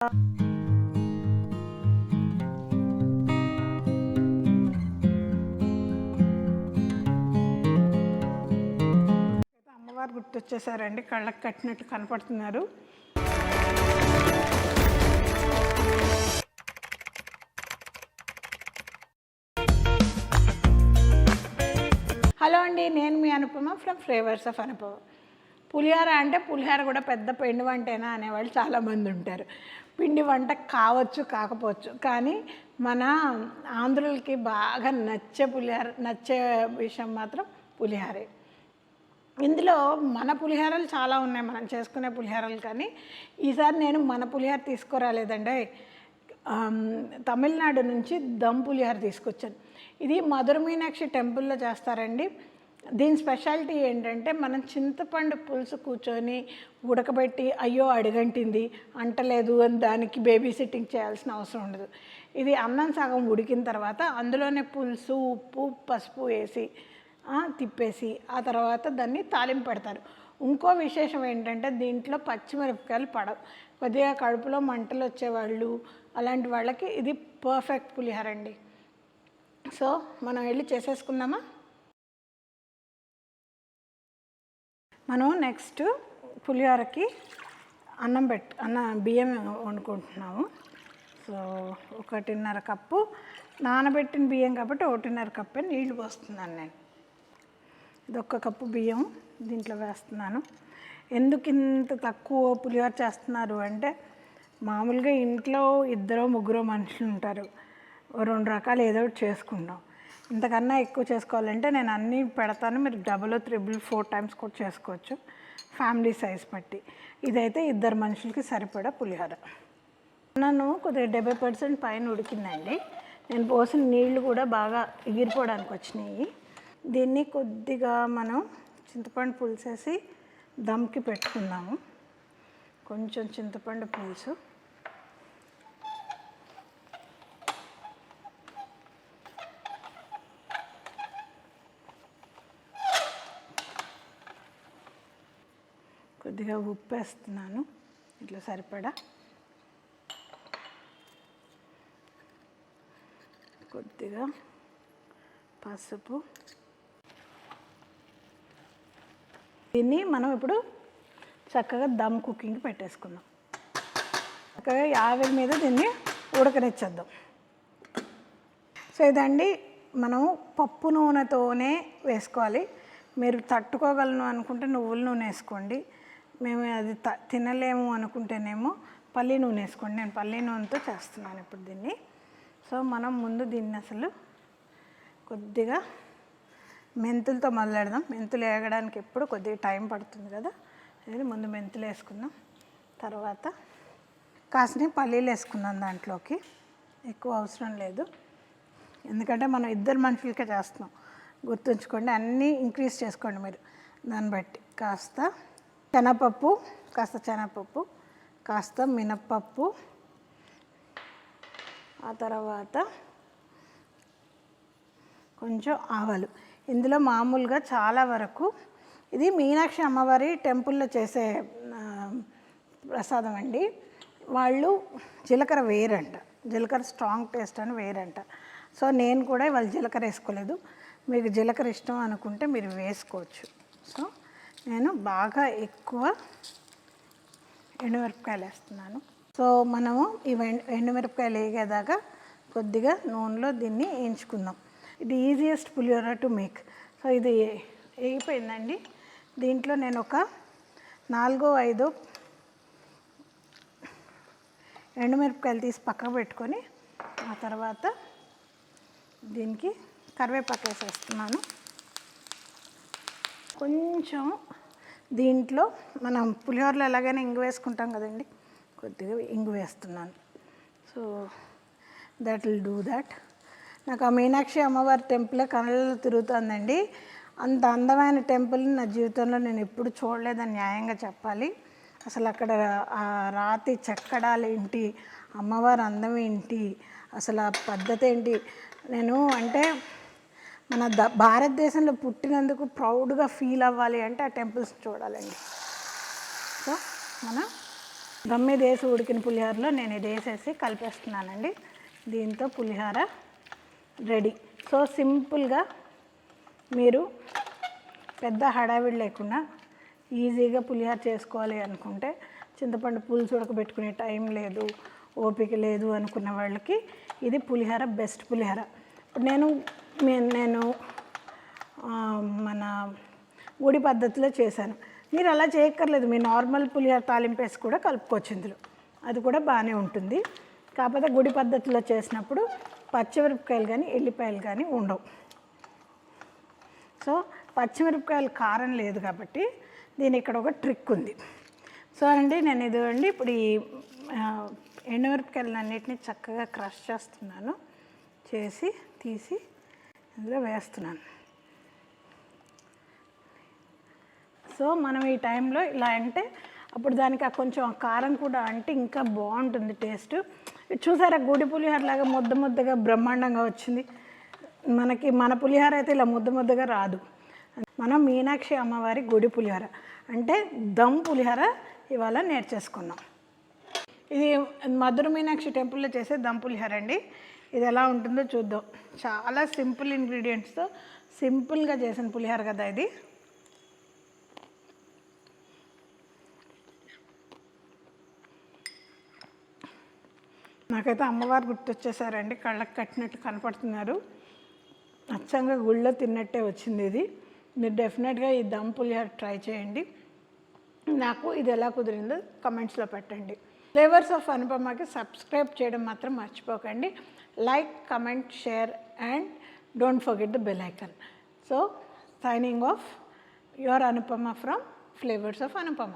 అమ్మవారు గుర్తొచ్చేసారండి, కళ్ళకి కట్టినట్టు కనపడుతున్నారు. హలో అండి, నేను మీ Anupama from flavours of Anupama. Pulihora అంటే పులిహోర కూడా పెద్ద పిండి వంటేనా అనేవాళ్ళు చాలామంది ఉంటారు. పిండి వంట కావచ్చు కాకపోవచ్చు, కానీ మన ఆంధ్రులకి బాగా నచ్చే విషయం మాత్రం పులిహోరే. ఇందులో మన పులిహోరలు చాలా ఉన్నాయి, మనం చేసుకునే పులిహోరలు. కానీ ఈసారి నేను మన పులిహోర తీసుకురాలేదండి, తమిళనాడు నుంచి దమ్ పులిహోర తీసుకొచ్చాను. ఇది మధుర మీనాక్షి టెంపుల్లో చేస్తారండి. దీని స్పెషాలిటీ ఏంటంటే, మనం చింతపండు పులుసు కూర్చొని ఉడకబెట్టి అయ్యో అడుగంటింది అంటలేదు అని దానికి బేబీ సిట్టింగ్ చేయాల్సిన అవసరం ఉండదు. ఇది అన్నం సగం ఉడికిన తర్వాత అందులోనే పులుసు, ఉప్పు, పసుపు వేసి తిప్పేసి ఆ తర్వాత దాన్ని తాలింపు పెడతారు. ఇంకో విశేషం ఏంటంటే, దీంట్లో పచ్చిమిరపకాయలు పడవు. కొద్దిగా కడుపులో మంటలు వచ్చేవాళ్ళు, అలాంటి వాళ్ళకి ఇది పర్ఫెక్ట్ పులిహోర అండి. సో మనం వెళ్ళి చేసేసుకుందామా. మనం నెక్స్ట్ పులిహోరకి బియ్యం వండుకుంటున్నాము. సో 1.5 కప్పు నానబెట్టిన బియ్యం కాబట్టి 1.5 కప్పు నీళ్లు పోస్తున్నాను నేను. ఇది 1 కప్పు బియ్యం దీంట్లో వేస్తున్నాను. ఎందుకు ఇంత తక్కువ పులిహోర చేస్తున్నారు అంటే, మామూలుగా ఇంట్లో 2-3 మనుషులు ఉంటారు, 2 రకాలు ఏదో ఒకటి చేసుకుంటాం. ఇంతకన్నా ఎక్కువ చేసుకోవాలంటే నేను అన్నీ పెడతాను, మీరు 2, 3, 4 టైమ్స్ కూడా చేసుకోవచ్చు, ఫ్యామిలీ సైజ్ బట్టి. ఇదైతే 2 మనుషులకి సరిపడా పులిహోర. నన్ను కొద్దిగా 70% పైన ఉడికిందండి. నేను పోసిన నీళ్లు కూడా బాగా ఎగిరిపోవడానికి వచ్చినాయి. దీన్ని కొద్దిగా మనం చింతపండు పులుసేసి దమ్కి పెట్టుకుందాము. కొంచెం చింతపండు పులుసు, కొద్దిగా ఉప్పు వేస్తున్నాను ఇట్లా సరిపడా, కొద్దిగా పసుపు. దీన్ని మనం ఇప్పుడు చక్కగా దమ్ కుకింగ్ పెట్టేసుకుందాం. చక్కగా ఆవిరి మీద దీన్ని ఉడకనిచ్చేద్దాం. సో ఇదండి, మనం పప్పు నూనెతోనే వేసుకోవాలి. మీరు తట్టుకోగలను అనుకుంటే నువ్వుల నూనె వేసుకోండి, మేము అది తినలేము అనుకుంటేనేమో పల్లి నూనె వేసుకోండి. నేను పల్లి నూనెతో చేస్తున్నాను ఇప్పుడు దీన్ని. సో మనం ముందు దీన్ని అసలు కొద్దిగా మెంతులతో మొదలెడదాం. మెంతులు వేగడానికి ఎప్పుడు కొద్దిగా టైం పడుతుంది కదా, అది ముందు మెంతులు వేసుకుందాం. తర్వాత కాసిన పల్లీలు వేసుకుందాం దాంట్లోకి. ఎక్కువ అవసరం లేదు, ఎందుకంటే మనం 2 మనుషులకే చేస్తున్నాం. గుర్తుంచుకోండి, అన్నీ ఇంక్రీజ్ చేసుకోండి మీరు దాన్ని బట్టి. కాస్త శనగపప్పు, కాస్త మినప్పప్పు, ఆ తర్వాత కొంచెం ఆవాలు. ఇందులో మామూలుగా చాలా వరకు ఇది మీనాక్షి అమ్మవారి టెంపుల్లో చేసే ప్రసాదం అండి. వాళ్ళు జీలకర్ర వేయరంట, జీలకర్ర స్ట్రాంగ్ టేస్ట్ అని వేయరంట. సో నేను కూడా ఇవాళ జీలకర్ర వేసుకోలేదు. మీకు జీలకర్ర ఇష్టం అనుకుంటే మీరు వేసుకోవచ్చు. సో నేను బాగా ఎక్కువ ఎండుమిరపకాయలు వేస్తున్నాను. సో మనము ఈ ఎండుమిరపకాయలు వేగేదాకా కొద్దిగా నూనెలో దీన్ని వేయించుకుందాం. ఇది easiest pulihora to make. So ఇది వేగిపోయిందండి. దీంట్లో నేను ఒక 4-5 ఎండుమిరపకాయలు తీసి పక్కకు పెట్టుకొని ఆ తర్వాత దీనికి కరివేపాకు వేసేస్తున్నాను. కొంచెం దీంట్లో మనం పులిహోరలో ఎలాగైనా ఇంగు వేసుకుంటాం కదండి, కొద్దిగా ఇంగు వేస్తున్నాను. So that will do that. నాకు ఆ మీనాక్షి అమ్మవారి టెంపులే కళ్ళలో తిరుగుతుందండి. అంత అందమైన టెంపుల్ని నా జీవితంలో నేను ఎప్పుడు చూడలేదని న్యాయంగా చెప్పాలి. అసలు అక్కడ ఆ రాతి చెక్కడాలు ఏంటి, అమ్మవారి అందం ఏంటి, అసలు ఆ పద్ధతి ఏంటి. నేను అంటే మన భారతదేశంలో పుట్టినందుకు ప్రౌడ్గా ఫీల్ అవ్వాలి అంటే ఆ టెంపుల్స్ చూడాలండి. సో మనం దమ్ మీద వేసి ఉడికిన పులిహోరలో నేను ఇది వేసేసి కలిపేస్తున్నానండి. దీంతో పులిహోర రెడీ. సో సింపుల్గా మీరు పెద్ద హడావిడి లేకుండా ఈజీగా పులిహోర చేసుకోవాలి అనుకుంటే, చింతపండు పులుసు ఉడకబెట్టుకునే టైం లేదు, ఓపిక లేదు అనుకున్న వాళ్ళకి ఇది పులిహోర బెస్ట్ పులిహోర. ఇప్పుడు నేను మన గుడి పద్ధతిలో చేశాను. మీరు అలా చేయక్కర్లేదు, మీ నార్మల్ పులిహోర తాలింపేసి కూడా కలుపుకోవచ్చు ఇందులో, అది కూడా బాగానే ఉంటుంది. కాకపోతే గుడి పద్ధతిలో చేసినప్పుడు పచ్చిమిరపకాయలు కానీ ఎల్లిపాయలు కానీ ఉండవు. సో పచ్చిమిరపకాయలు కారం లేదు కాబట్టి దీని ఇక్కడ ఒక ట్రిక్ ఉంది. సో అండి నేను ఇదిగోండి ఇప్పుడు ఈ ఎండుమిరపకాయలన్నిటిని చక్కగా క్రష్ చేస్తున్నాను, చేసి తీసి ఇందులో వేస్తున్నాను. సో మనం ఈ టైంలో ఇలా అంటే అప్పుడు దానికి కొంచెం కారం కూడా అంటే ఇంకా బాగుంటుంది టేస్ట్. చూసారా గుడి పులిహోర లాగా ముద్ద ముద్దగా బ్రహ్మాండంగా వచ్చింది. మన పులిహోర అయితే ఇలా ముద్ద ముద్దగా రాదు. మనం మీనాక్షి అమ్మవారి గుడి పులిహోర అంటే దమ్ పులిహోర ఇవాళ నేర్చేసుకున్నాం. ఇది మధుర మీనాక్షి టెంపుల్లో చేసే దమ్ పులిహోర అండి. ఇది ఎలా ఉంటుందో చూద్దాం. చాలా సింపుల్ ఇంగ్రీడియంట్స్తో సింపుల్గా చేసిన పులిహోర కదా ఇది. నాకైతే అమ్మవారు గుర్తొచ్చేసారండి, కళ్ళకి కట్టినట్టు కనపడుతున్నారు. అచ్చంగా గుళ్ళో తిన్నట్టే వచ్చింది ఇది. మీరు డెఫినెట్గా ఈ దమ్ పులిహోర ట్రై చేయండి. నాకు ఇది ఎలా కుదిరిందో కమెంట్స్లో పెట్టండి. ఫ్లేవర్స్ ఆఫ్ అనుపమకి సబ్స్క్రైబ్ చేయడం మాత్రం మర్చిపోకండి. Like, comment, share and don't forget the bell icon. So signing off, your Anupama from flavours of Anupama.